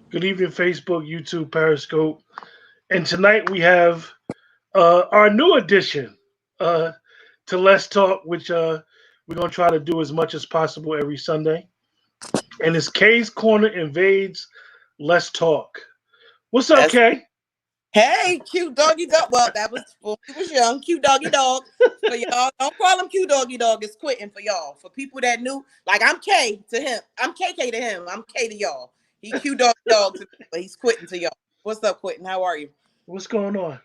Good evening, Facebook, YouTube, Periscope. And tonight we have our new addition uh, to Let's Talk, which we're going to try to do as much as possible every Sunday. And it's Kay's Corner invades Let's Talk. What's up, That's Kay? hey, cute doggy dog. Well, that was when we was young. Cute doggy dog. For y'all, don't call him cute doggy dog. It's quitting for y'all. For people that knew, like I'm K to him. I'm KK to him. I'm K to y'all. He cute doggy dog to me, but he's quitting to y'all. What's up, quitting? How are you? What's going on?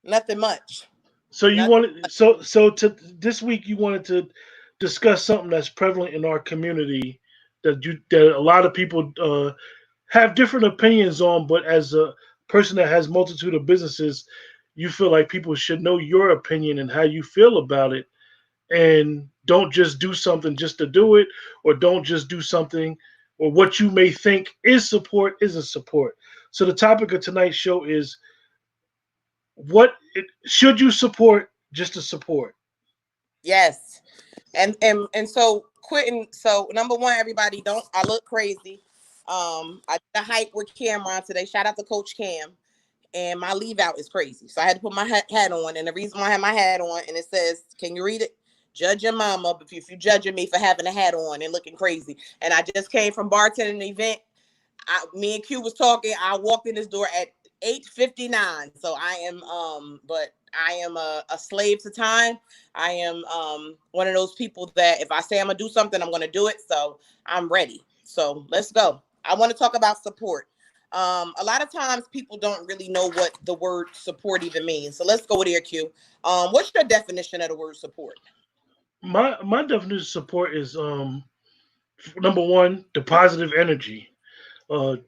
Nothing much. So you Nothing. wanted so to this week you wanted to discuss something that's prevalent in our community that a lot of people have different opinions on, but as a person that has multitude of businesses, you feel like people should know your opinion and how you feel about it, and don't just do something just to do it, or don't just do something, or what you may think is support isn't support. So the topic of tonight's show is should you support just to support? Yes. And so quitting. So number one, everybody don't. I look crazy. I did a hike with Cameron today. Shout out to Coach Cam. And my leave out is crazy. So I had to put my hat on. And the reason why I have my hat on, and it says, can you read it? Judge your mama if you're judging me for having a hat on and looking crazy. And I just came from bartending an event. Me and Q was talking. I walked in this door at 8:59. So I am but I am a slave to time. I am one of those people that if I say I'm gonna do something, I'm gonna do it. So I'm ready. So let's go. I want to talk about support. A lot of times people don't really know what the word support even means. So let's go with here, Q. What's your definition of the word support? My definition of support is number one, the positive energy.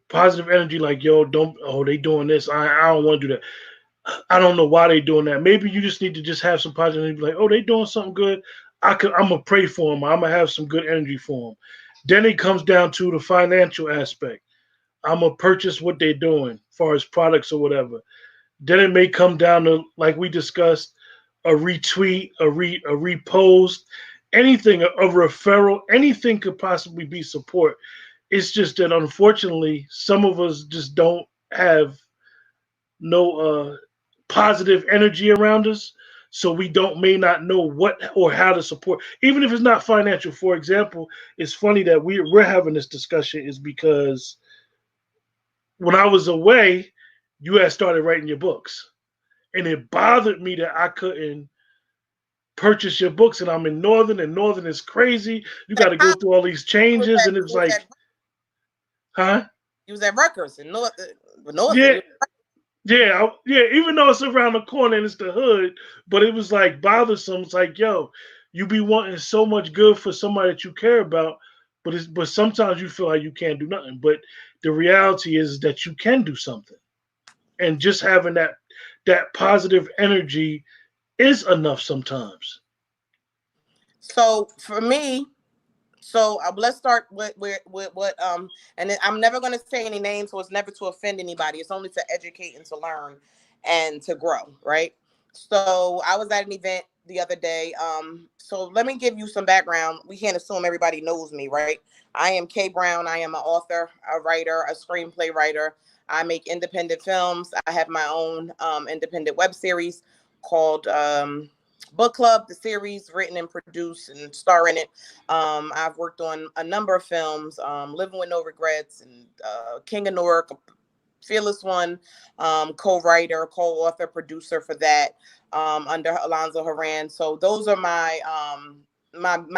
Positive energy, like, yo, don't, oh, they doing this, I don't want to do that. I don't know why they doing that. Maybe you just need to just have some positive energy, like, oh, they doing something good. I'm gonna pray for them. I'm gonna have some good energy for them. Then it comes down to the financial aspect. I'm gonna purchase what they're doing, as far as products or whatever. Then it may come down to, like we discussed, a retweet, a repost, anything, a referral, anything could possibly be support. It's just that unfortunately, some of us just don't have no positive energy around us, so we don't may not know what or how to support, even if it's not financial. For example, it's funny that we're having this discussion is because when I was away, you had started writing your books, and it bothered me that I couldn't purchase your books, and I'm in Northern, and Northern is crazy. You got to go through all these You was changes, at and it was you was like, at huh? you was at Rutgers in North Northern. Yeah, yeah, yeah. Even though it's around the corner and it's the hood, but it was like bothersome. It's like, yo, you be wanting so much good for somebody that you care about, but sometimes you feel like you can't do nothing. But the reality is that you can do something, and just having that positive energy is enough sometimes. So for me, so let's start with what and then I'm never going to say any names, so it's never to offend anybody. It's only to educate and to learn and to grow, right? So I was at an event the other day. So let me give you some background. We can't assume everybody knows me, right? I am Kay Brown. I am an author, a writer, a screenplay writer. I make independent films. I have my own independent web series called Book Club, the series written and produced and star in it. I've worked on a number of films, Living with No Regrets and King of Newark, Fearless One, co-writer, co-author, producer for that under Alonzo Haran. So those are my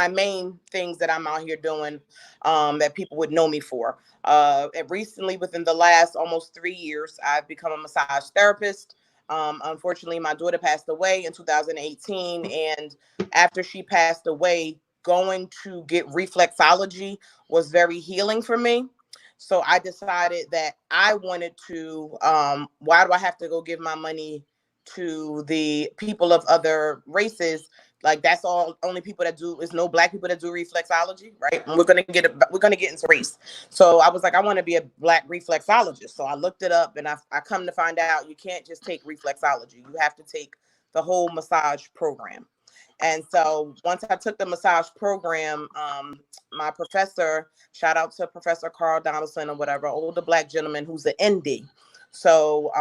main things that I'm out here doing that people would know me for. And recently, within the last almost 3 years, I've become a massage therapist. Unfortunately, my daughter passed away in 2018, and after she passed away, going to get reflexology was very healing for me. So I decided that I wanted to. Why do I have to go give my money to the people of other races? Like that's all. Only people that do is no black people that do reflexology, right? And we're gonna get into race. So I was like, I want to be a black reflexologist. So I looked it up, and I come to find out you can't just take reflexology. You have to take the whole massage program. And so once I took the massage program, my professor, shout out to Professor Carl Donaldson or whatever, older black gentleman who's an ND. So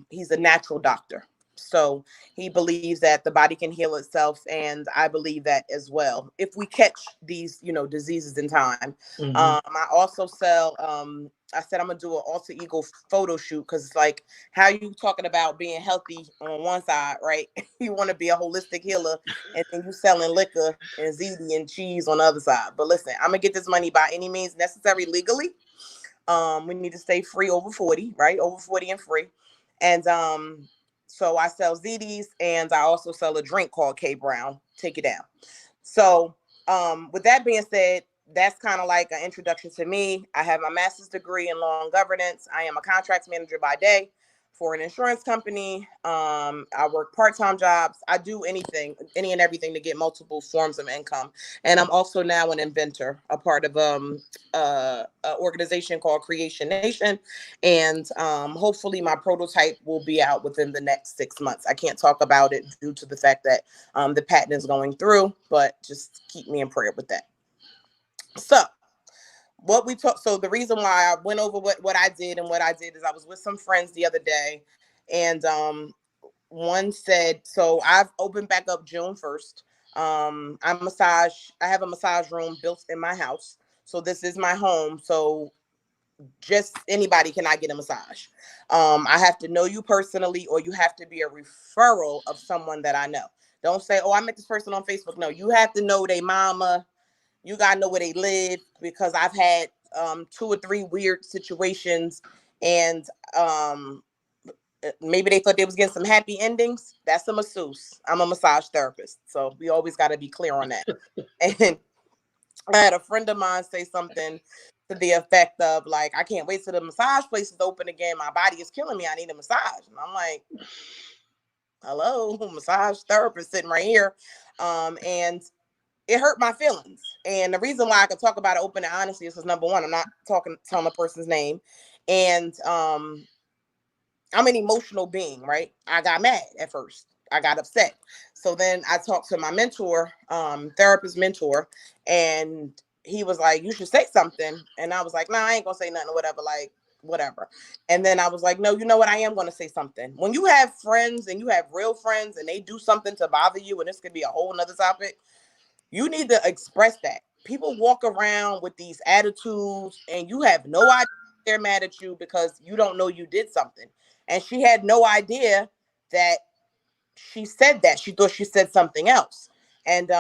he's a natural doctor. So he believes that the body can heal itself, and I believe that as well. If we catch these, diseases in time. Hmm. I also sell. I said I'm gonna do an alter ego photo shoot because it's like how you talking about being healthy on one side, right? You want to be a holistic healer, and then you selling liquor and ziti and cheese on the other side. But listen, I'm gonna get this money by any means necessary legally. We need to stay free over 40, right? Over 40 and free. And so I sell ZDs, and I also sell a drink called K Brown. Take it down. So with that being said, that's kind of like an introduction to me. I have my master's degree in law and governance. I am a contracts manager by day for an insurance company. I work part-time jobs. I do anything, any and everything to get multiple forms of income. And I'm also now an inventor, a part of an organization called Creation Nation. And hopefully my prototype will be out within the next 6 months. I can't talk about it due to the fact that the patent is going through, but just keep me in prayer with that. So what we talked, so the reason why I went over what I did and what I did is I was with some friends the other day, and one said, so I've opened back up June 1st. I have a massage room built in my house. So this is my home. So just anybody cannot get a massage. I have to know you personally, or you have to be a referral of someone that I know. Don't say, oh, I met this person on Facebook. No, you have to know their mama. You gotta know where they live, because I've had 2 or 3 weird situations, and maybe they thought they was getting some happy endings. That's a masseuse. I'm a massage therapist, so we always got to be clear on that. And I had a friend of mine say something to the effect of like, I can't wait till the massage place is open again. My body is killing me. I need a massage. And I'm like, hello, massage therapist sitting right here. And it hurt my feelings. And the reason why I could talk about it open and honestly is because, number one, I'm not telling a person's name. And I'm an emotional being, right? I got mad at first. I got upset. So then I talked to my mentor, therapist mentor, and he was like, you should say something. And I was like, nah, I ain't gonna say nothing or whatever, like, whatever. And then I was like, no, you know what? I am gonna say something. When you have friends and you have real friends and they do something to bother you, and this could be a whole nother topic, you need to express that. People walk around with these attitudes and you have no idea they're mad at you because you don't know you did something. And she had no idea that she said that. She thought she said something else. And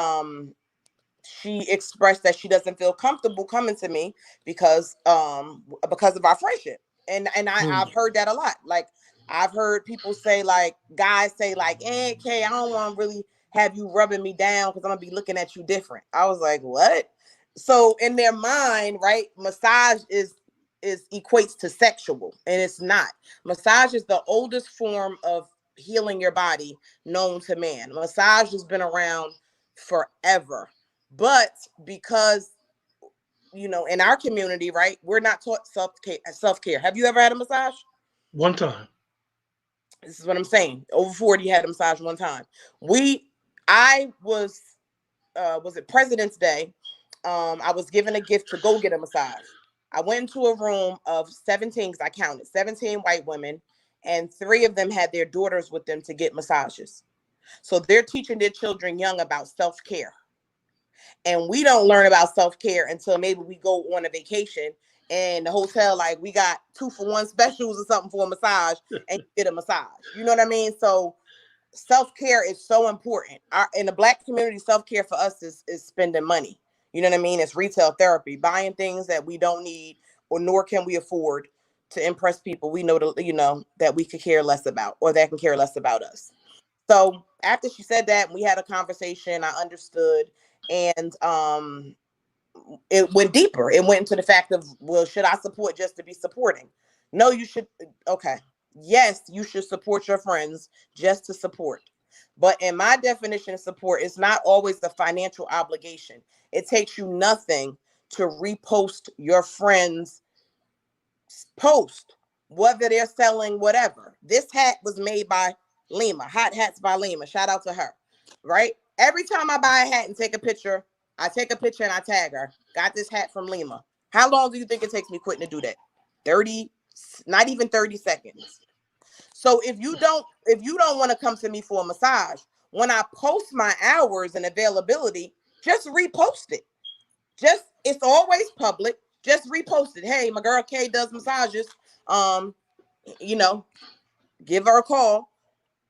she expressed that she doesn't feel comfortable coming to me because of our friendship. I've heard that a lot. Like, I've heard people say, like, guys say like, Kay, I don't want to really have you rubbing me down because I'm gonna be looking at you different. I was like, what? So in their mind, right, massage is equates to sexual, and it's not. Massage is the oldest form of healing your body known to man. Massage has been around forever. But because, in our community, right, we're not taught self-care. Have you ever had a massage? One time. This is what I'm saying. Over 40 had a massage one time. I was it President's Day? I was given a gift to go get a massage. I went into a room of 17, because I counted 17 white women, and 3 of them had their daughters with them to get massages. So they're teaching their children young about self-care. And we don't learn about self-care until maybe we go on a vacation and the hotel, like, we got 2-for-1 specials or something for a massage, and you get a massage. You know what I mean? So self-care is so important. In the black community, self-care for us is spending money. You know what I mean? It's retail therapy, buying things that we don't need or nor can we afford to impress people we know that we could care less about, or that can care less about us. So after she said that, we had a conversation. I understood, and it went deeper. It went into the fact of, well, should I support just to be supporting? No, you should. Okay, yes, you should support your friends just to support. But in my definition of support, it's not always the financial obligation. It takes you nothing to repost your friends' post, whether they're selling whatever. This hat was made by Lima, Hot Hats by Lima. Shout out to her, right? Every time I buy a hat and take a picture, I take a picture and I tag her. Got this hat from Lima. How long do you think it takes me quitting to do that? 30, not even 30 seconds. So if you don't want to come to me for a massage, when I post my hours and availability, just repost it. Just it's always public. Just repost it. Hey, my girl Kay does massages. Um, you know, give her a call,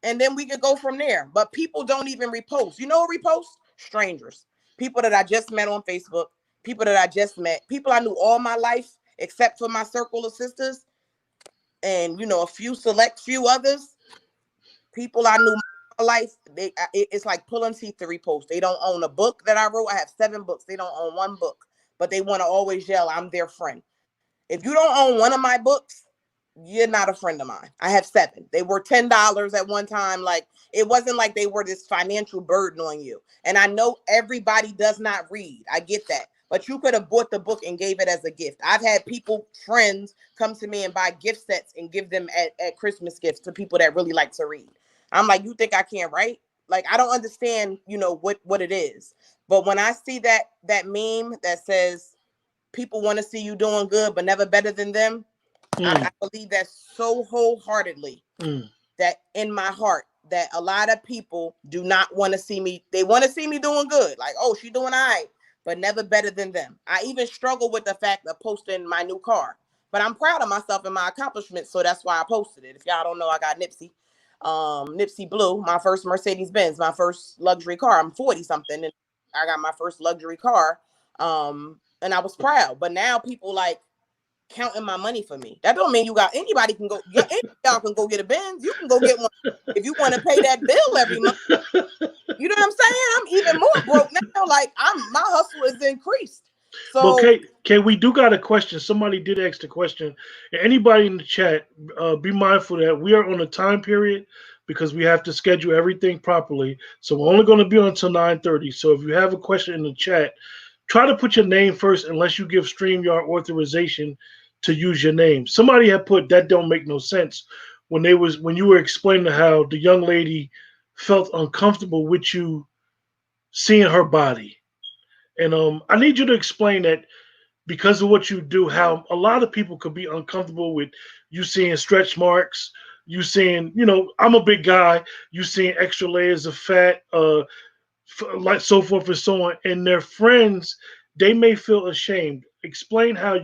and then we could go from there. But people don't even repost. You know, repost strangers, people that I just met on Facebook, people that I just met, people I knew all my life except for my circle of sisters, and a few select few others. People I knew my life. It's like pulling teeth to repost. They don't own a book that I wrote. I have 7 books. They don't own one book, but they want to always yell, "I'm their friend." If you don't own one of my books, you're not a friend of mine. I have 7. They were $10 at one time. Like, it wasn't like they were this financial burden on you. And I know everybody does not read. I get that. But you could have bought the book and gave it as a gift. I've had people, friends, come to me and buy gift sets and give them at Christmas gifts to people that really like to read. I'm like, you think I can't write? Like, I don't understand, what it is. But when I see that meme that says people want to see you doing good, but never better than them, I believe that so wholeheartedly, that in my heart, that a lot of people do not want to see me. They want to see me doing good. Like, oh, she doing all right, but never better than them. I even struggle with the fact of posting my new car, but I'm proud of myself and my accomplishments. So that's why I posted it. If y'all don't know, I got Nipsey Blue, my first Mercedes Benz, my first luxury car. I'm 40 something and I got my first luxury car. And I was proud, but now people like counting my money for me. That don't mean you got anybody can go. Y'all can go get a Benz. You can go get one if you want to pay that bill every month. You know what I'm saying? I'm even more broke now. Like my hustle is increased. Well, So we do got a question. Somebody did ask the question. Anybody in the chat, be mindful that we are on a time period because we have to schedule everything properly. So we're only going to be on until 9:30. So if you have a question in the chat, try to put your name first unless you give StreamYard authorization to use your name. Somebody had put that don't make no sense when you were explaining how the young lady felt uncomfortable with you seeing her body. And I need you to explain that because of what you do, how a lot of people could be uncomfortable with you seeing stretch marks, you seeing, I'm a big guy, you seeing extra layers of fat, like so forth and so on, and their friends, they may feel ashamed. Explain how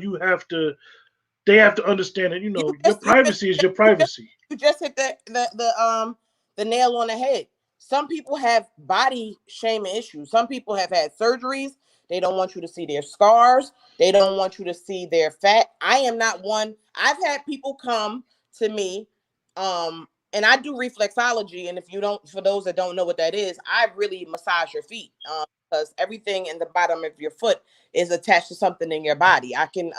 they have to understand that, you your just you just privacy is your you just privacy. you just hit the nail on the head. Some people have body shaming issues. Some people have had surgeries. They don't want you to see their scars. They don't want you to see their fat. I am not one. I've had people come to me, and I do reflexology. And if you don't, for those that don't know what that is, I really massage your feet, because everything in the bottom of your foot is attached to something in your body. I can,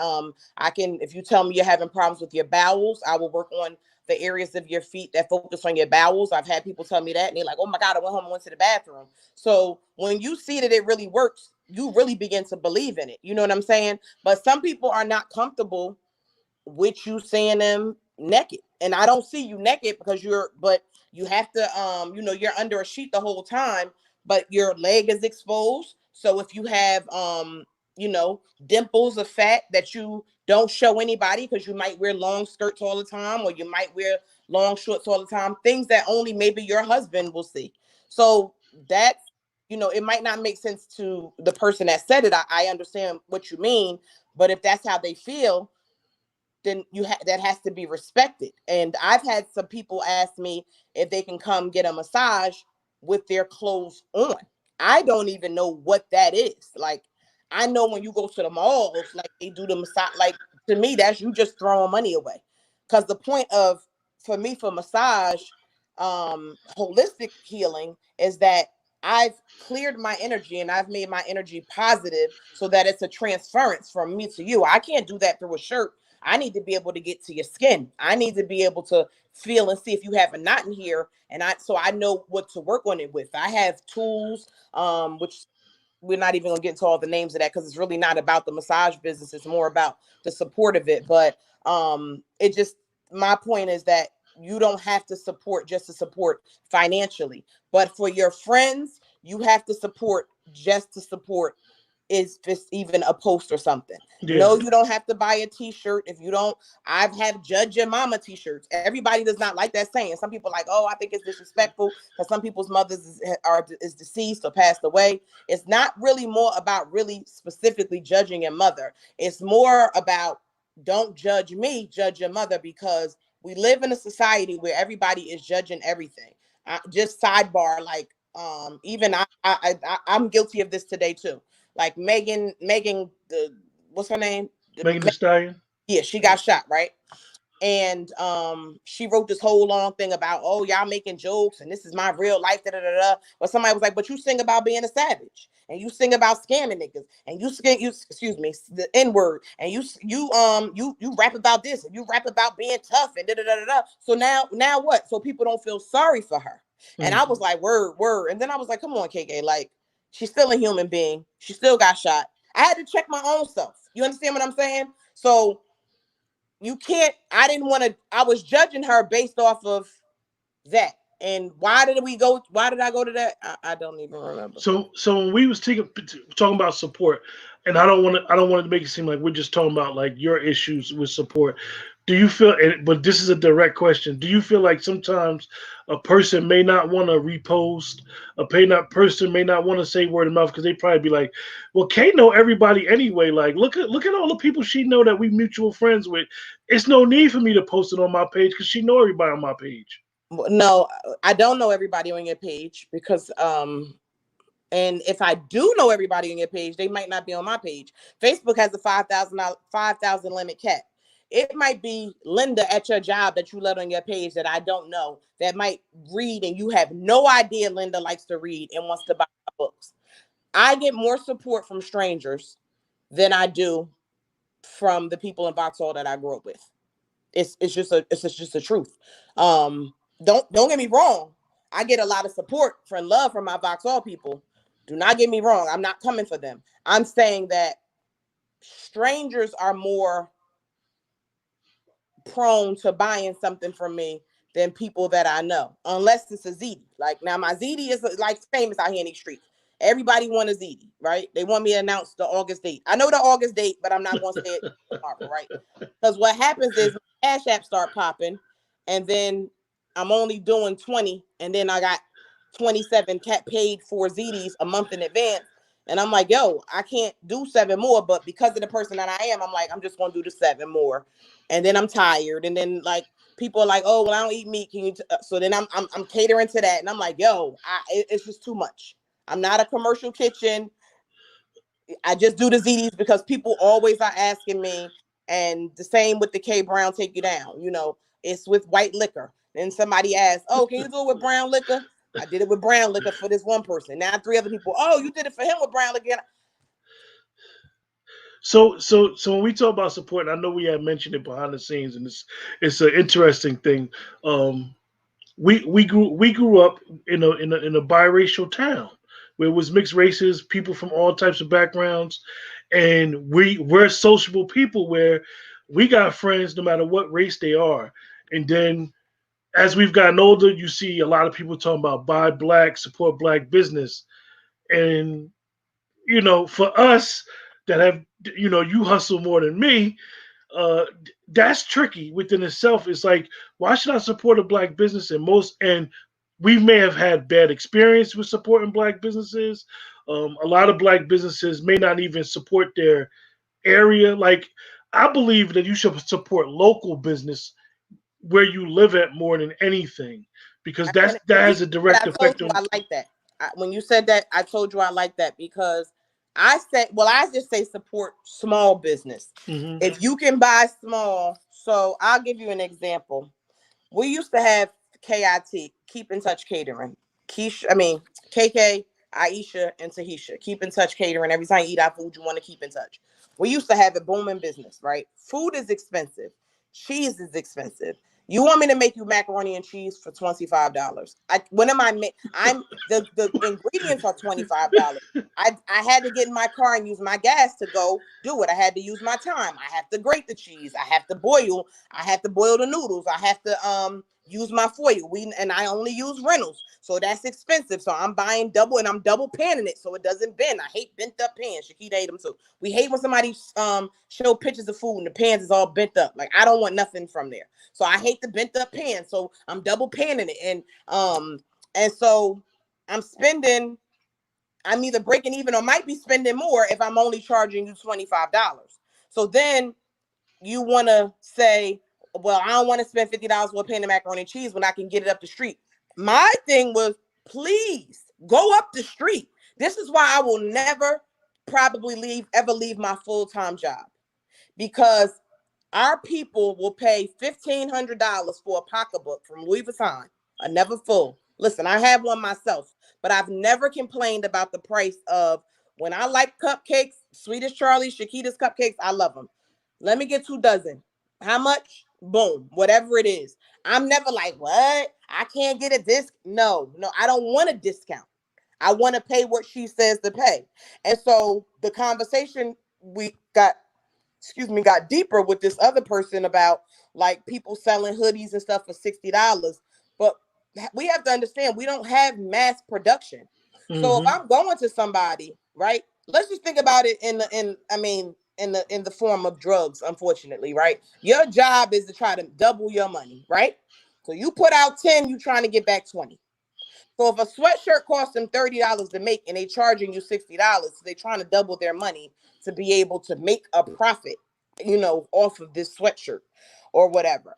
if you tell me you're having problems with your bowels, I will work on the areas of your feet that focus on your bowels. I've had people tell me that, and they're like, "Oh my God, I went home and went to the bathroom." So when you see that it really works, you really begin to believe in it. You know what I'm saying? But some people are not comfortable with you seeing them naked, and I don't see you naked because but you have to, you're under a sheet the whole time, but your leg is exposed. So if you have, dimples of fat that you don't show anybody because you might wear long skirts all the time, or you might wear long shorts all the time, things that only maybe your husband will see. So that's, it might not make sense to the person that said it. I understand what you mean, but if that's how they feel, then that has to be respected. And I've had some people ask me if they can come get a massage with their clothes on. I don't even know what that is. Like, I know when you go to the malls, like they do the massage, like to me, that's you just throwing money away. Because the point of, for me, for massage, holistic healing is that I've cleared my energy and I've made my energy positive so that it's a transference from me to you. I can't do that through a shirt. I need to be able to get to your skin. I need to be able to feel and see if you have a knot in here, and so I know what to work on it with. I have tools, which we're not even gonna get into all the names of that because it's really not about the massage business. It's more about the support of it. But it just, my point is that you don't have to support just to support financially, but for your friends, you have to support just to support is just even a post or something. Yeah. No, you don't have to buy a t-shirt if you don't. I've had judge your mama t-shirts. Everybody does not like that saying. Some people are like, oh, I think it's disrespectful because some people's mothers is deceased or passed away. It's not really more about really specifically judging your mother. It's more about don't judge me, judge your mother, because we live in a society where everybody is judging everything. Just sidebar, like even I'm guilty of this today too. Like Megan, the what's her name? Megan Thee Stallion. Yeah, she got shot, right? And she wrote this whole long thing about, oh, y'all making jokes and this is my real life, da da da da. But somebody was like, but you sing about being a savage and you sing about scamming niggas and you excuse me, the N word, and you rap about this and you rap about being tough and da da da da. So now what? So people don't feel sorry for her. And I was like, word. And then I was like, come on, KK, like she's still a human being. She still got shot. I had to check my own self. You understand what I'm saying? So you can't, I was judging her based off of that. And why did I go to that? I don't even remember. So when we was talking about support, and I don't want to make it seem like we're just talking about like your issues with support. Do you feel? But this is a direct question. Do you feel like sometimes a person may not want to repost, person may not want to say word of mouth because they probably be like, "Well, Kate know everybody anyway. Like, look at all the people she know that we mutual friends with. It's no need for me to post it on my page because she know everybody on my page." No, I don't know everybody on your page because and if I do know everybody on your page, they might not be on my page. Facebook has a 5,000 limit cap. It might be Linda at your job that you let on your page that I don't know that might read, and you have no idea Linda likes to read and wants to buy books. I get more support from strangers than I do from the people in Vauxhall that I grew up with. It's just the truth. Don't get me wrong. I get a lot of support and love from my Vauxhall people. Do not get me wrong. I'm not coming for them. I'm saying that strangers are more prone to buying something from me than people that I know, unless it's a ZD. Like now, my ZD is like famous out here in these streets. Everybody want a ZD, right? They want me to announce the August date. I know the August date, but I'm not going to say it tomorrow, right? Because what happens is my Cash App start popping, and then I'm only doing 20, and then I got 27 cat paid for ZDs a month in advance. And I'm like, yo, I can't do 7 more, but because of the person that I am, I'm like, I'm just gonna do the 7 more, and then I'm tired, and then like people are like, oh, well, I don't eat meat. Can you? So then I'm catering to that, and I'm like, yo, it's just too much. I'm not a commercial kitchen. I just do the ZDs because people always are asking me, and the same with the K Brown Take You Down. You know, it's with white liquor. Then somebody asked, oh, can you do it with brown liquor? I did it with brown liquor for this one person. Now 3 other people, oh, you did it for him with brown liquor. So when we talk about support, and I know we had mentioned it behind the scenes, and it's an interesting thing. Um, we grew up in a biracial town where it was mixed races, people from all types of backgrounds, and we're sociable people where we got friends no matter what race they are. And then as we've gotten older, you see a lot of people talking about buy black, support black business, and for us that have you hustle more than me, that's tricky within itself. It's like, why should I support a black business? And we may have had bad experience with supporting black businesses. A lot of black businesses may not even support their area. Like, I believe that you should support local business where you live at more than anything, because that And you has a said, direct I told effect you on. I like that. When you said that, I told you I like that because I said, well, I just say support small business. Hmm. If you can buy small, so I'll give you an example. We used to have KIT, Keep in Touch Catering. KK, Aisha, and Tahisha. Keep in Touch Catering. Every time you eat our food, you want to keep in touch. We used to have a booming business, right? Food is expensive. Cheese is expensive. You want me to make you macaroni and cheese for $25? When am I? I'm the ingredients are $25. I had to get in my car and use my gas to go do it. I had to use my time. I have to grate the cheese. I have to boil the noodles. I have to use my foil. And I only use Reynolds, so that's expensive. So I'm buying double, and I'm double panning it so it doesn't bend. I hate bent up pans. Shakita hate them too. We hate when somebody show pictures of food and the pans is all bent up. Like, I don't want nothing from there. So I hate the bent up pan. So I'm double panning it, and so I'm spending. I'm either breaking even or might be spending more if I'm only charging you $25. So then you want to say, well, I don't want to spend $50 for a pan of macaroni and cheese when I can get it up the street. My thing was, please go up the street. This is why I will never probably ever leave my full-time job, because our people will pay $1,500 for a pocketbook from Louis Vuitton, a never full. Listen, I have one myself, but I've never complained about the price of, when I like cupcakes, Swedish Charlie, Shakita's cupcakes, I love them. Let me get 2 dozen. How much? Boom, whatever it is. I'm never like, what? I can't get a disc. No, I don't want a discount. I want to pay what she says to pay. And so the conversation got deeper with this other person about, like, people selling hoodies and stuff for $60. But we have to understand, we don't have mass production. So if Mm-hmm. I'm going to somebody, right? Let's just think about it in the form of drugs, unfortunately, right? Your job is to try to double your money, right? So you put out 10, you trying to get back 20. So if a sweatshirt costs them $30 to make and they charging you $60, so they're trying to double their money to be able to make a profit, off of this sweatshirt or whatever.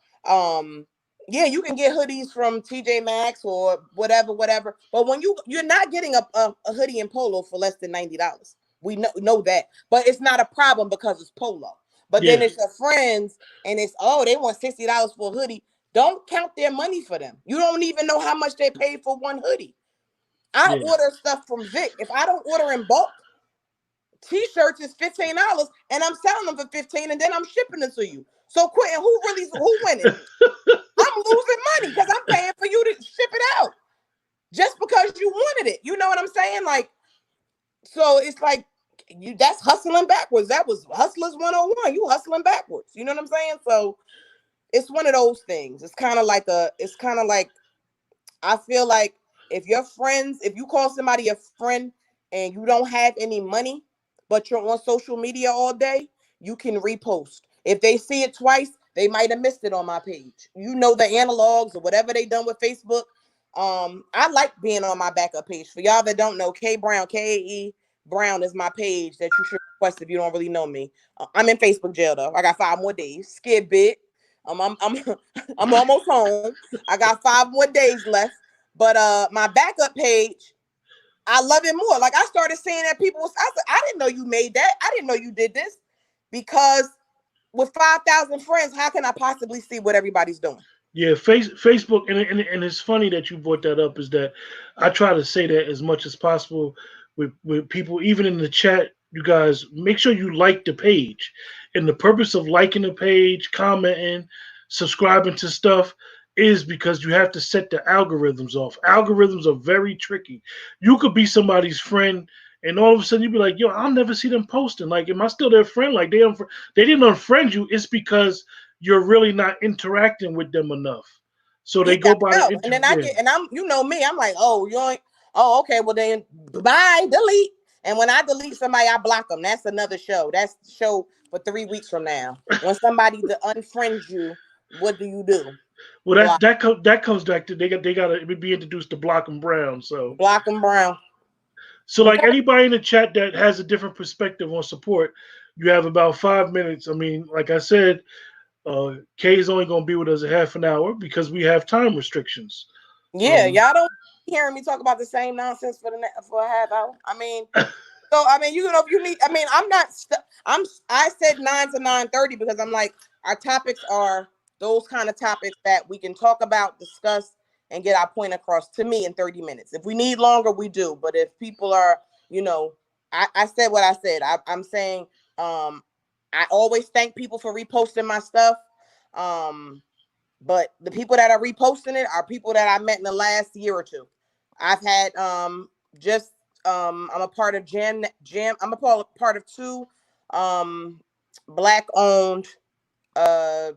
Yeah, you can get hoodies from TJ Maxx or whatever. But when you're not getting a hoodie and polo for less than $90. We know that. But it's not a problem because it's polo. But then Yeah. it's your friends, and it's, oh, they want $60 for a hoodie. Don't count their money for them. You don't even know how much they paid for one hoodie. I Yeah. order stuff from Vic. If I don't order in bulk, T-shirts is $15, and I'm selling them for 15, and then I'm shipping it to you. So Quentin, who winning? I'm losing money because I'm paying for you to ship it out just because you wanted it. You know what I'm saying? Like, so it's like, that's hustling backwards. That was Hustlers 101. You hustling backwards. You know what I'm saying? So it's one of those things. It's kind of like, I feel like, if you call somebody a friend and you don't have any money, but you're on social media all day, you can repost. If they see it twice, they might have missed it on my page. You know, the analogs or whatever they done with Facebook. I like being on my backup page. For y'all that don't know, K Brown, Kae Brown is my page that you should request if you don't really know me. I'm in Facebook jail though. I got 5 more days. Skid bit. I'm I'm almost home. I got 5 more days left. But my backup page, I love it more. Like, I started seeing that I said, I didn't know you made that. I didn't know you did this. Because with 5,000 friends, how can I possibly see what everybody's doing? Yeah, Facebook, and it's funny that you brought that up. Is that I try to say that as much as possible with people, even in the chat. You guys make sure you like the page, and the purpose of liking the page, commenting, subscribing to stuff is because you have to set the algorithms off. Algorithms are very tricky. You could be somebody's friend, and all of a sudden you'd be like, "Yo, I'll never see them posting. Like, am I still their friend? Like, they didn't unfriend you. It's because you're really not interacting with them enough. So Yeah, they go by I the know. And then I yeah, get, and I'm, me, I'm like, oh, you ain't, oh, okay, well then, bye, delete. And when I delete somebody, I block them. That's another show. That's the show for 3 weeks from now. When somebody unfriends you, what do you do? well Block, that comes back to they got to be introduced to Block and Brown. block them, Brown. So like Okay. anybody in the chat that has a different perspective on support, you have about 5 minutes. I mean, like I said, Kay is only going to be with us a half an hour because we have time restrictions. Yeah, Um, y'all don't hearing me talk about the same nonsense for a half hour. So if you need, I'm not. I said 9 to 9:30 because I'm like, our topics are those kind of topics that we can talk about, discuss, and get our point across to me in 30 minutes. If we need longer, we do. But if people are, I said what I said. I'm saying, I always thank people for reposting my stuff. Um, but the people that are reposting it are people that I met in the last year or two. I've had just I'm a part of Jam. I'm a part of two black owned uh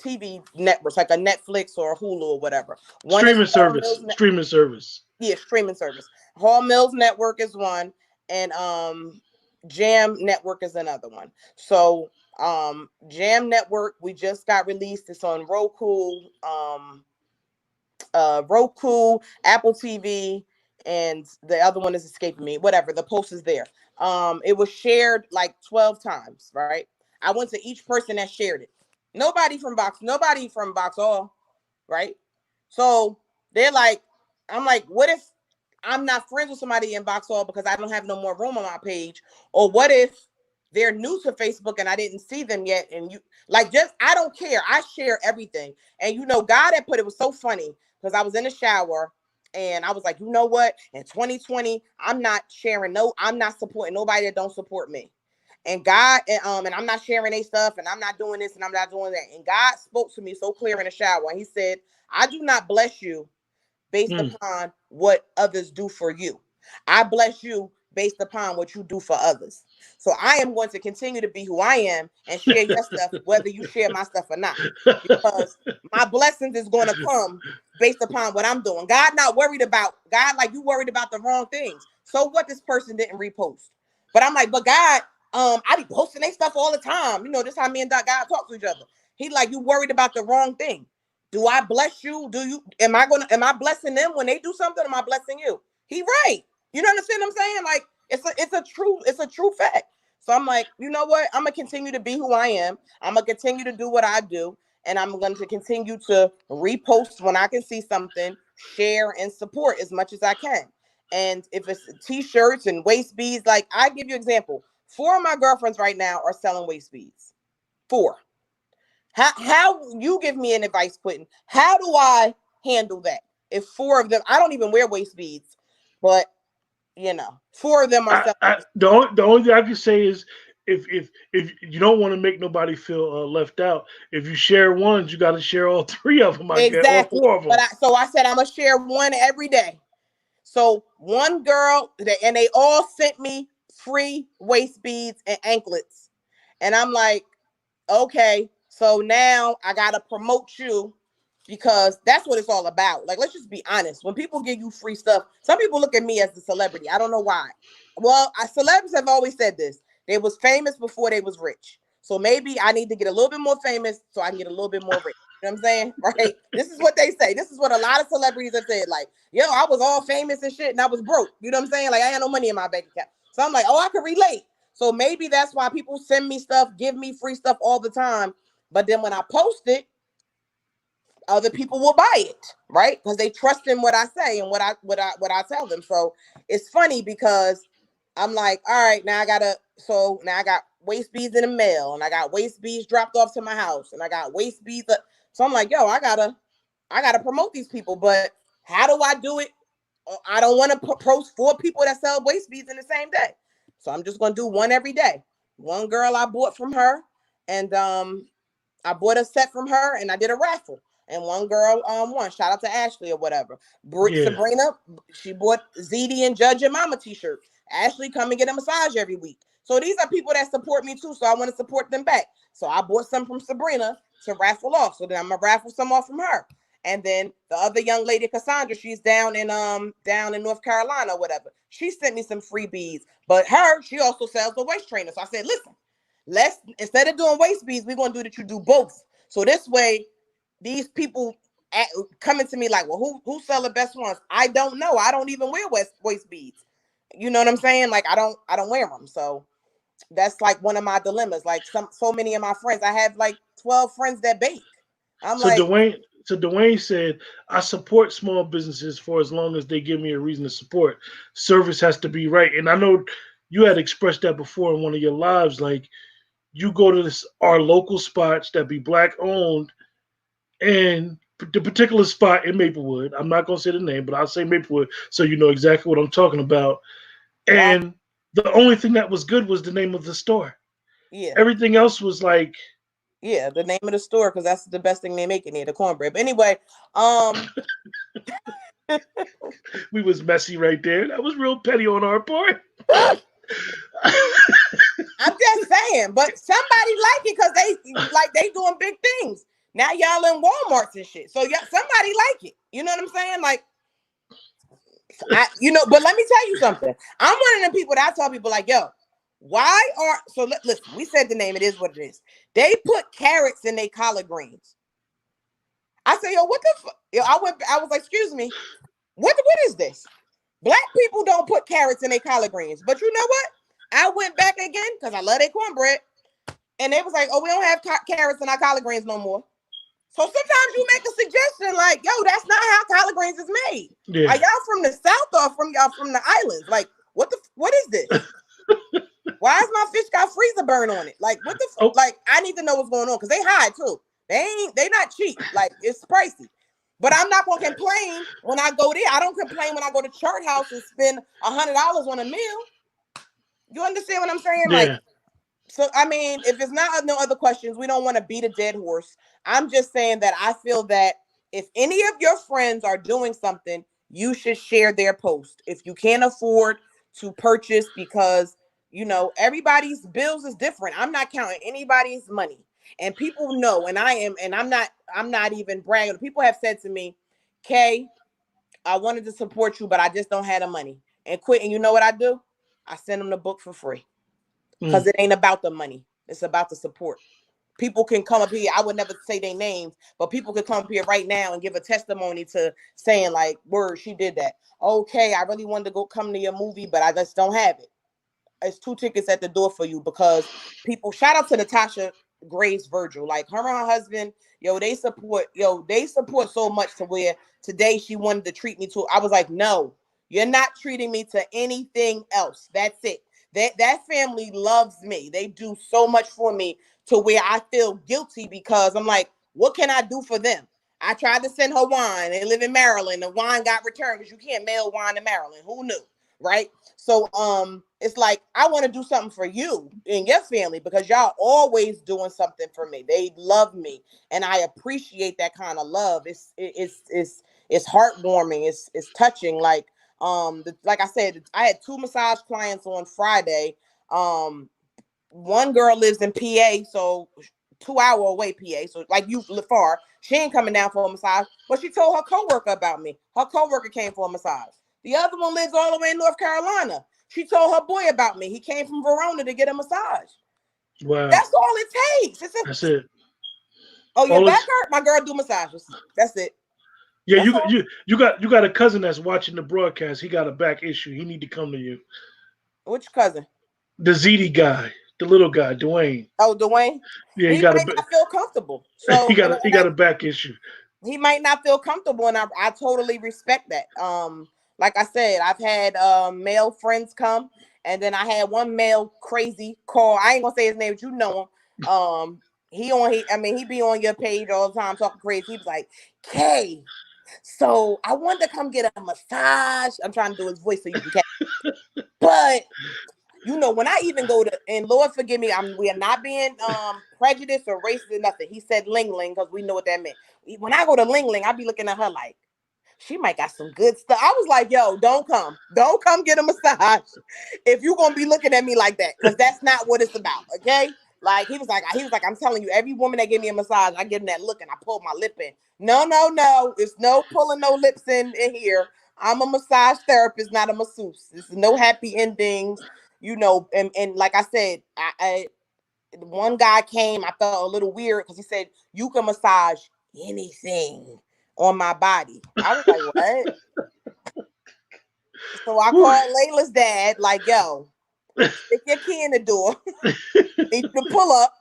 TV networks, like a Netflix or a Hulu or whatever. One is Streaming Hall service. Mills. Streaming service. Yeah, streaming service. Hall Mills Network is one, and Jam Network is another one. So Jam Network, we just got released. It's on Roku, Apple TV, and the other one is escaping me. Whatever, the post is there. It was shared like 12 times, right? I went to each person that shared it. Nobody from Box All, right? So they're like, I'm like, what if I'm not friends with somebody in Box All because I don't have no more room on my page? Or what if they're new to Facebook and I didn't see them yet? And you like, just, I don't care. I share everything. And God had put, it was so funny because I was in the shower and I was like, you know what? In 2020, I'm not supporting nobody that don't support me. And God, and I'm not sharing their stuff, and I'm not doing this, and I'm not doing that. And God spoke to me so clear in the shower, and He said, "I do not bless you based upon what others do for you. I bless you based upon what you do for others. So I am going to continue to be who I am and share your stuff, whether you share my stuff or not, because my blessings is going to come based upon what I'm doing. God not worried about God, like you worried about the wrong things. So what, this person didn't repost, but I'm like, but God, I be posting their stuff all the time. This how me and God talk to each other. He like, you worried about the wrong thing. Do I bless you? Am I blessing them when they do something? Am I blessing you? He right. You know understand what I'm saying? Like, it's a true fact. So I'm like, you know what? I'm gonna continue to be who I am. I'm gonna continue to do what I do, and I'm going to continue to repost when I can see something, share and support as much as I can. And if it's t-shirts and waist beads, like I give you an example. 4 of my girlfriends right now are selling waist beads. 4. How you give me an advice, Quentin? How do I handle that? If 4 of them, I don't even wear waist beads, but 4 of them are selling. The only thing I can say is if you don't want to make nobody feel left out, if you share ones, you got to share all 3 of them. I get all Exactly. 4 of them. So I said I'm gonna share one every day. So one girl, and they all sent me free waist beads and anklets, and I'm like, okay, so now I gotta promote you because that's what it's all about. Like, let's just be honest. When people give you free stuff, some people look at me as the celebrity. I don't know why. Well, celebs have always said this. They was famous before they was rich. So maybe I need to get a little bit more famous so I can get a little bit more rich. You know what I'm saying? Right? This is what they say. This is what a lot of celebrities have said. Like, yo, I was all famous and shit and I was broke. You know what I'm saying? Like, I had no money in my bank account. So I'm like, oh, I can relate. So maybe that's why people send me stuff, give me free stuff all the time. But then when I post it, other people will buy it, right? Because they trust in what I say and what I tell them. So it's funny because I'm like, all right, now I got waist beads in the mail, and I got waist beads dropped off to my house, and I got waist beads. So I'm like, yo, I gotta promote these people, but how do I do it? I don't want to post 4 people that sell waist beads in the same day. So I'm just gonna do one every day. One girl I bought from her, and I bought a set from her, and I did a raffle. And one girl won. Shout out to Ashley or whatever. Yeah. Sabrina, she bought ZD and Judge and Mama t-shirt. Ashley come and get a massage every week. So these are people that support me too. So I want to support them back. So I bought some from Sabrina to raffle off. So then I'm gonna raffle some off from her. And then the other young lady, Cassandra, she's down in North Carolina or whatever. She sent me some free beads. But she also sells the waist trainer. So I said, listen, let's, instead of doing waist beads, we're gonna do that you do both. So this way, these people coming to me like, well, who sell the best ones? I don't know. I don't even wear waist beads. You know what I'm saying? Like I don't wear them. So that's like one of my dilemmas. Like so many of my friends, I have like 12 friends that bake. I'm So like, Dwayne said, I support small businesses for as long as they give me a reason to support. Service has to be right. And I know you had expressed that before in one of your lives. Like you go to our local spots that be black owned, and the particular spot in Maplewood, I'm not gonna say the name, but I'll say Maplewood so you know exactly what I'm talking about. wow, And the only thing that was good was the name of the store. yeah. Everything else was like Yeah, the name of the store, because that's the best thing they make in here, the cornbread. But anyway, um, we was messy right there. That was real petty on our part. I'm just saying, but somebody like it because they doing big things. Now y'all in Walmarts and shit. So y'all, somebody like it. You know what I'm saying? Like, but let me tell you something. I'm one of them people that I tell people like, yo, why are listen, we said the name, it is what it is. They put carrots in their collard greens. I say, yo, what the fuck? I was like, excuse me, what is this? Black people don't put carrots in their collard greens. But you know what? I went back again because I love their cornbread. And they was like, oh, we don't have carrots in our collard greens no more. So sometimes you make a suggestion like, yo, that's not how collard greens is made. Yeah. Are y'all from the South or from the islands? Like, what is this? Why is my fish got freezer burn on it? Like, what the like, I need to know what's going on because they high too. They not cheap. Like, it's pricey. But I'm not gonna complain when I go there. I don't complain when I go to Chart House and spend $100 on a meal. You understand what I'm saying? Yeah. Like, so I mean, if it's not no other questions, we don't want to beat a dead horse. I'm just saying that I feel that if any of your friends are doing something, you should share their post. If you can't afford to purchase, because everybody's bills is different. I'm not counting anybody's money. And people know, and I'm not even bragging. People have said to me, Kay, I wanted to support you, but I just don't have the money. And quit. And you know what I do? I send them the book for free. Because it ain't about the money. It's about the support. People can come up here. I would never say their names, but people can come up here right now and give a testimony to saying like, word, she did that. Okay, I really wanted to come to your movie, but I just don't have it. It's 2 tickets at the door for you, because people, shout out to Natasha Grace Virgil, like her and her husband, they support so much to where today she wanted to treat me to. I was like, no, you're not treating me to anything else. That's it. That family loves me. They do so much for me to where I feel guilty, because I'm like, what can I do for them? I tried to send her wine. They live in Maryland. The wine got returned because you can't mail wine to Maryland. Who knew? Right? So it's like, I want to do something for you and your family, because y'all always doing something for me. They love me, and I appreciate that kind of love. It's heartwarming. It's touching. Like like I said, I had 2 massage clients on Friday. One girl lives in PA, so 2-hour away PA. So like, you live far. She ain't coming down for a massage, but she told her coworker about me. Her coworker came for a massage. The other one lives all the way in North Carolina. She told her boy about me. He came from Verona to get a massage. Wow. That's all it takes. That's it. Oh, your back hurt? My girl do massages. That's it. Yeah, you got a cousin that's watching the broadcast. He got a back issue. He need to come to you. Which cousin? The ZD guy, the little guy, Dwayne. Oh, Dwayne. Yeah, he might not feel comfortable. So he got a back issue. He might not feel comfortable, and I totally respect that. Like I said, I've had male friends come, and then I had one male crazy call. I ain't gonna say his name, but you know him. He be on your page all the time talking crazy. He was like, Kay, so I wanted to come get a massage. I'm trying to do his voice so you can catch. But when I even go to, and Lord forgive me, we are not being prejudiced or racist or nothing. He said Ling Ling because we know what that meant. When I go to Ling Ling, I be looking at her like, she might got some good stuff. I was like, yo, don't come get a massage if you're gonna be looking at me like that, because that's not what it's about. Okay. Like he was like, I'm telling you, every woman that gave me a massage, I give them that look and I pull my lip in. No. It's no pulling no lips in here. I'm a massage therapist, not a masseuse. There's no happy endings, and like I said, I one guy came, I felt a little weird because he said, you can massage anything on my body. I was like, what? So I called Layla's dad, like, yo, stick your key in the door. Need you to pull up,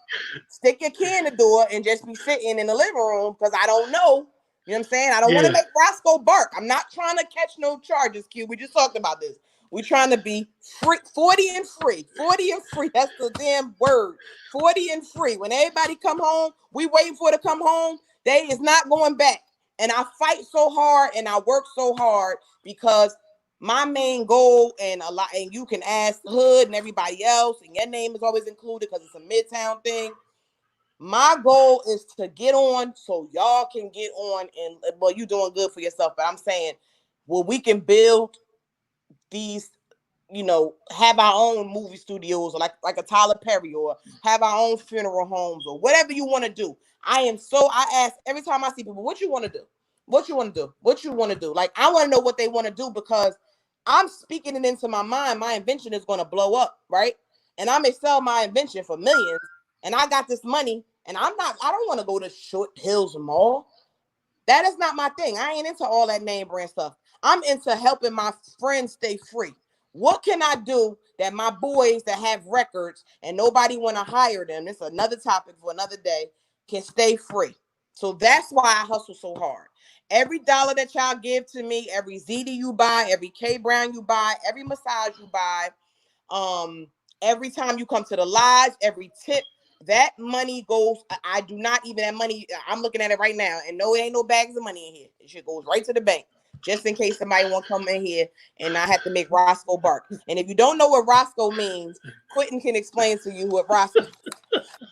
stick your key in the door, and just be sitting in the living room, because I don't know. You know what I'm saying? I don't want to make Roscoe bark. I'm not trying to catch no charges, Q. We just talked about this. We're trying to be free, 40 and free. 40 and free. That's the damn word. 40 and free. When everybody come home, we waiting for it to come home. They is not going back. And I fight so hard and I work so hard, because my main goal, and you can ask Hood and everybody else, and your name is always included because it's a Midtown thing. My goal is to get on so y'all can get on, and well, you're doing good for yourself, but I'm saying, well, we can build these, have our own movie studios, or like a Tyler Perry, or have our own funeral homes, or whatever you want to do. I ask every time I see people, what you want to do? What you want to do? What you want to do? Like, I want to know what they want to do, because I'm speaking it into my mind. My invention is going to blow up, right? And I may sell my invention for millions, and I got this money, and I don't want to go to Short Hills Mall. That is not my thing. I ain't into all that name brand stuff. I'm into helping my friends stay free. What can I do that my boys that have records and nobody want to hire them, it's another topic for another day, can stay free? So that's why I hustle so hard. Every dollar that y'all give to me, every ZD you buy, every K Brown you buy, every massage you buy, every time you come to the lodge, every tip, that money goes. I do not even that money. I'm looking at it right now, and no, it ain't no bags of money in here. It shit goes right to the bank, just in case somebody want to come in here and I have to make Roscoe bark. And if you don't know what Roscoe means, Quentin can explain to you what Roscoe.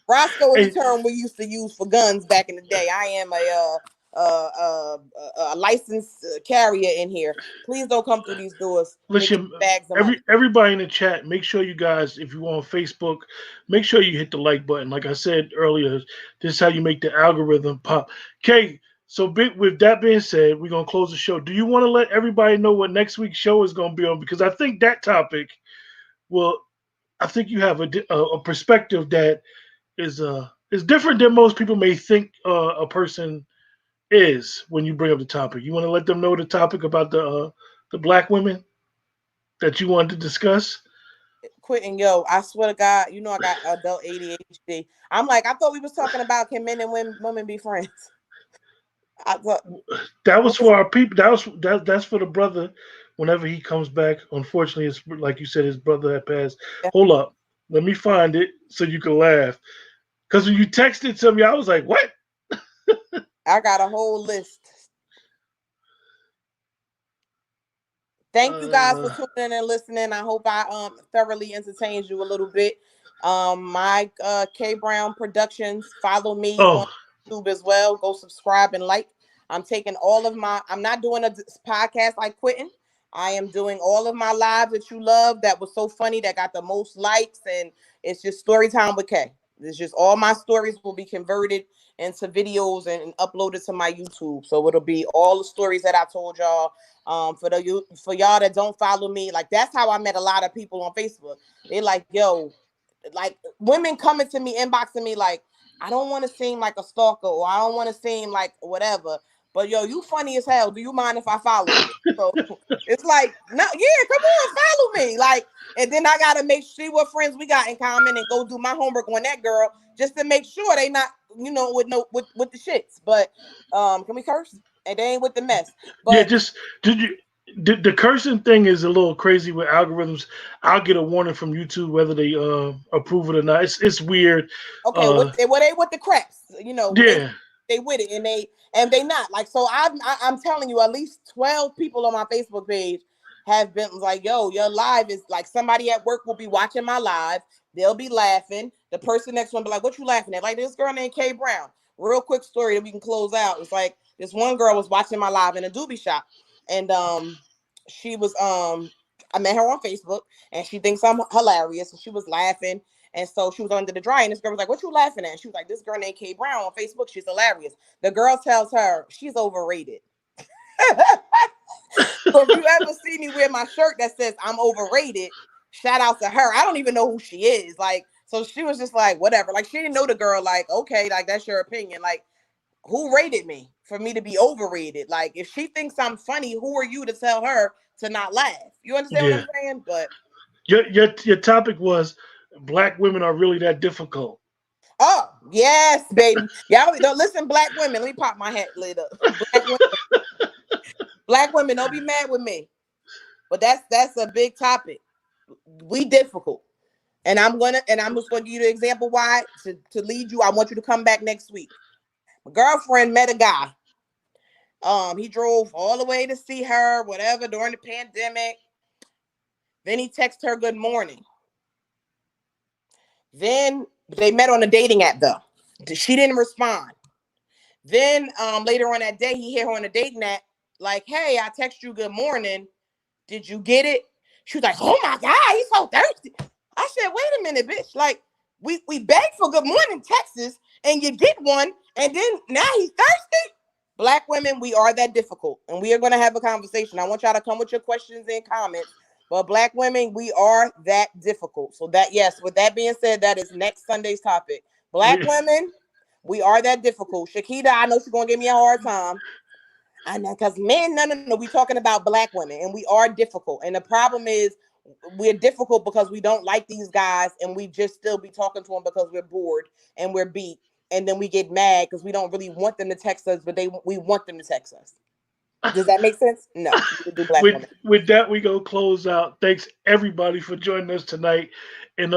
Roscoe is a Hey, term we used to use for guns back in the day. I am a licensed carrier in here. Please don't come through these doors thinking listen, bags of money. everybody in the chat, make sure you guys, if you on Facebook, make sure you hit the like button. Like I said earlier, this is how you make the algorithm pop. Okay, so with that being said, we're gonna close the show. Do you want to let everybody know what next week's show is gonna be on? Because I think that topic will, I think you have a perspective that is different than most people may think a person is when you bring up the topic. You want to let them know the topic about the black women that you wanted to discuss? Quitting, yo, I swear to God, I got adult ADHD. I'm like, I thought we was talking about can men and women be friends. I thought, That was for our people. That's for the brother. Whenever he comes back, unfortunately, it's like you said, his brother had passed. Hold up, let me find it so you can laugh. Because when you texted to me, I was like, "What?" I got a whole list. Thank you guys for Uh, tuning in and listening. I hope I thoroughly entertained you a little bit. My K Brown Productions. Follow me on oh, YouTube as well. Go subscribe and like. I'm taking all of my. I'm not doing a podcast like Quitting. I am doing all of my lives that you love. That was so funny. That got the most likes, and it's just story time with K. It's just all my stories will be converted into videos and uploaded to my YouTube. So it'll be all the stories that I told y'all. For y'all that don't follow me, like, that's how I met a lot of people on Facebook. They like, yo, like, women coming to me, inboxing me like, I don't want to seem like a stalker, or I don't want to seem like whatever, but yo, you funny as hell. Do you mind if I follow you? So it's like, no, yeah, come on, follow me. Like, and then I gotta see what friends we got in common and go do my homework on that girl just to make sure they not, with the shits. But can we curse? And they ain't with the mess. yeah. But Just did you? The cursing thing is a little crazy with algorithms. I'll get a warning from YouTube whether they approve it or not. It's weird. okay, Uh, what they with the craps, yeah, they with it, and they not like. So I'm telling you, at least 12 people on my Facebook page have been like, yo, your live is like, somebody at work will be watching my live. They'll be laughing. The person next one be like, what you laughing at? Like, this girl named K Brown. Real quick story that we can close out. It's like, this one girl was watching my live in a doobie shop, and she was I met her on Facebook, and she thinks I'm hilarious, and she was laughing. And so she was under the dryer, and this girl was like, what you laughing at? She was like, this girl named K Brown on Facebook, she's hilarious. The girl tells her she's overrated. So if you ever see me wear my shirt that says I'm overrated, shout out to her. I don't even know who she is. Like, so she was just like, whatever. Like, she didn't know the girl. Like, okay, like, that's your opinion. Like, who rated me for me to be overrated? Like, if she thinks I'm funny, who are you to tell her to not laugh? You understand what yeah. I'm saying? But Your topic was black women are really that difficult. oh yes, baby. Y'all don't listen, black women. Let me pop my hat lid up. Black women, don't be mad with me. But that's a big topic. We difficult. And I'm just gonna give you the example why to lead you. I want you to come back next week. My girlfriend met a guy. He drove all the way to see her, whatever, during the pandemic. Then he texted her good morning. Then they met on a dating app though. She didn't respond. Then later on that day, he hit her on a dating app, like, hey, I text you good morning. Did you get it? She was like, oh my God, he's so thirsty. I said, wait a minute, bitch. Like, we beg for good morning Texas and you get one, and then now he's thirsty. Black women, we are that difficult, and we are going to have a conversation. I want y'all to come with your questions and comments. But Black women, we are that difficult. So that, yes, with that being said, that is next Sunday's topic. Black Yeah. women, we are that difficult. Shakita, I know she's going to give me a hard time. I know, because men, no. We're talking about Black women, and we are difficult. And the problem is, we're difficult because we don't like these guys, and we just still be talking to them because we're bored and we're beat. And then we get mad because we don't really want them to text us, but we want them to text us. Does that make sense? No, we do Black women. With that, we go close out. Thanks everybody for joining us tonight, and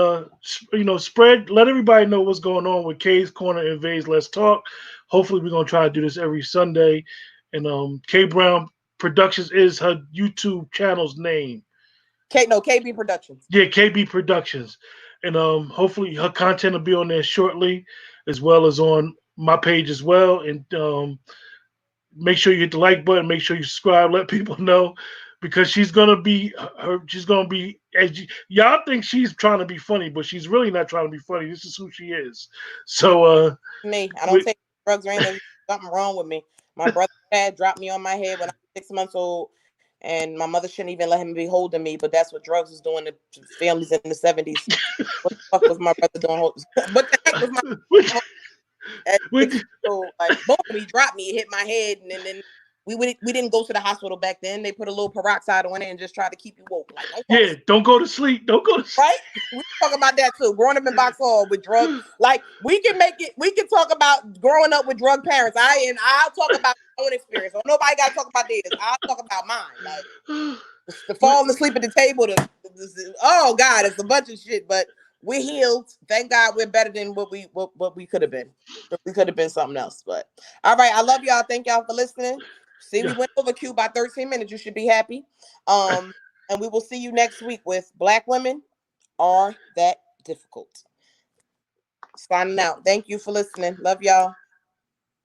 spread. Let everybody know what's going on with K's Corner Invades. Let's talk. Hopefully, we're gonna try to do this every Sunday. And K Brown Productions is her YouTube channel's name. KB Productions. Yeah, KB Productions, and hopefully her content will be on there shortly, as well as on my page as well. And make sure you hit the like button. Make sure you subscribe. Let people know, because she's gonna be her. She's gonna be y'all think she's trying to be funny, but she's really not trying to be funny. This is who she is. So Me, I don't with, take drugs or anything. Something wrong with me. My brother dad dropped me on my head when I was 6 months old, and my mother shouldn't even let him be holding me. But that's what drugs was doing to families in the 70s. What the fuck was my brother doing? What the heck was my with, at with 6 years old? Like, boom, he dropped me, it hit my head, and then we didn't go to the hospital back then. They put a little peroxide on it and just tried to keep you woke. Like, don't go to yeah, sleep, don't go to sleep. Don't go to sleep. right? We talk about that too. Growing up in Boxhall with drugs, like we can make it. We can talk about growing up with drug parents. I'll talk about my own experience. So nobody got to talk about theirs. I'll talk about mine. Like the with, falling asleep at the table. Oh God, it's a bunch of shit. But we're healed. Thank God we're better than what we could have been. We could have been something else. But all right, I love y'all. Thank y'all for listening. See, we yeah. went over Q by 13 minutes. You should be happy. And we will see you next week with Black Women Are That Difficult. Signing out. Thank you for listening. Love y'all.